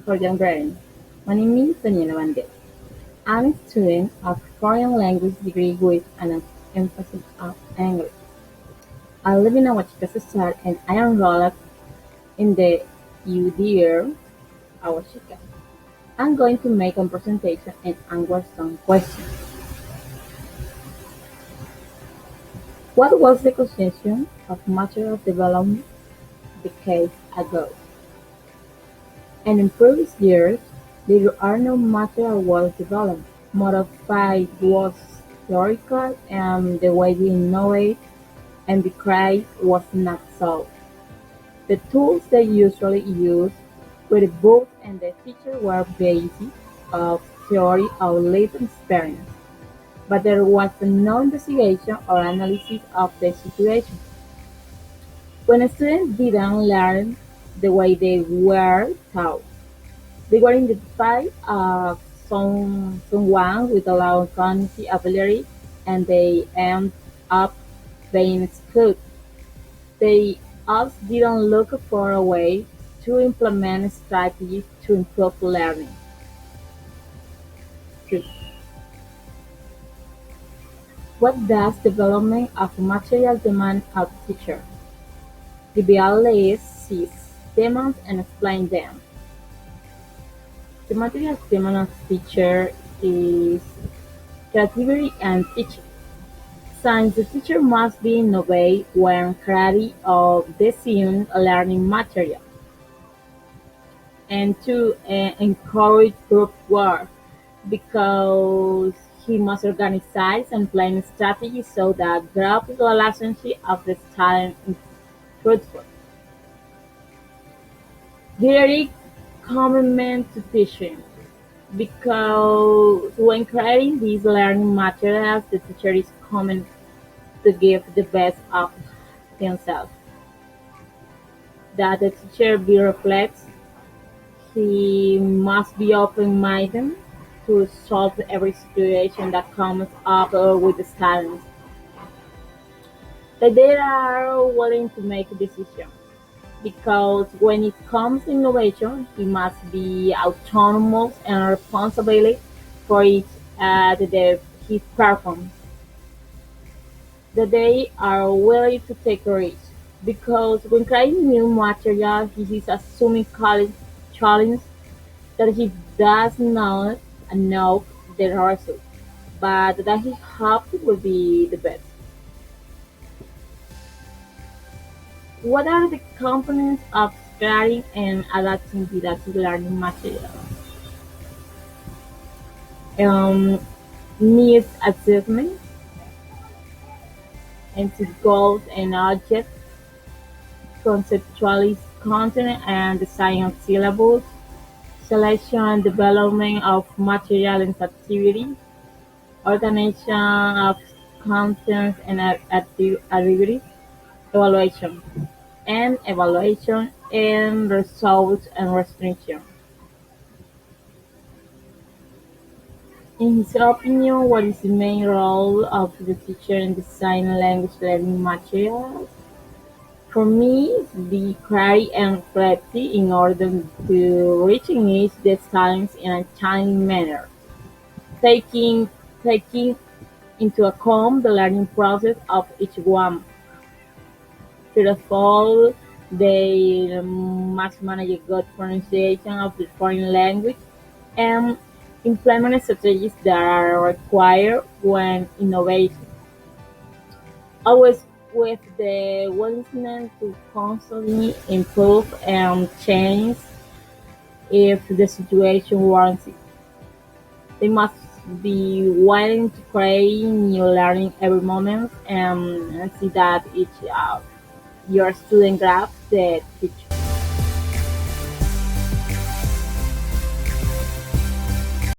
for the brain. My name is Daniela Banderas. I'm a student of foreign language degree with an emphasis on English. I live in Ahuachica Star and I enrolled in the UDR Ahuachica. I'm going to make a presentation and answer some questions. What was the conception of material development decades ago? And in previous years, there are no material was developed. Modified was theoretical and the way we innovate and the cry was not so. The tools they usually used were the book and the teacher were based of theory or lived experience, but there was no investigation or analysis of the situation. When students didn't learn the way they were taught, they were identified as someone with a low cognitive ability and they end up being excluded. They also didn't look for a way to implement strategies to improve learning. Two, what does development of material demand of teacher? The BLS sees demands and explain them. The material demand of teacher is creativity and teaching. Since the teacher must be innovative when creating or designing learning material, and to encourage group work because he must organize and plan strategies so that group relationship of the student is fruitful. Direct commitment to teaching because when creating these learning materials, the teacher is committed to give the best of himself. That the teacher be reflects, he must be open-minded to solve every situation that comes up with the students. That they are willing to make decisions because when it comes to innovation, he must be autonomous and responsible for it he performs. That they are willing to take risks because when creating new material, he is assuming challenge that he does not know the result, but that he hopes will be the best. What are the components of creating and adapting didactic learning materials? Um, Needs assessment, into goals and objects, conceptualize content and design of syllables, selection and development of material and activity, organization of content and activities, evaluation, and results and restriction. In his opinion, what is the main role of the teacher in designing language learning materials? For me, it's be creative and creative in order to reach each the students in a timely manner, taking taking into account the learning process of each one. First of all, they must manage a good pronunciation of the foreign language and implement strategies that are required when innovating, always with the willingness to constantly improve and change if the situation warrants it. They must be willing to create new learning every moment and see that each your student grasps the teacher.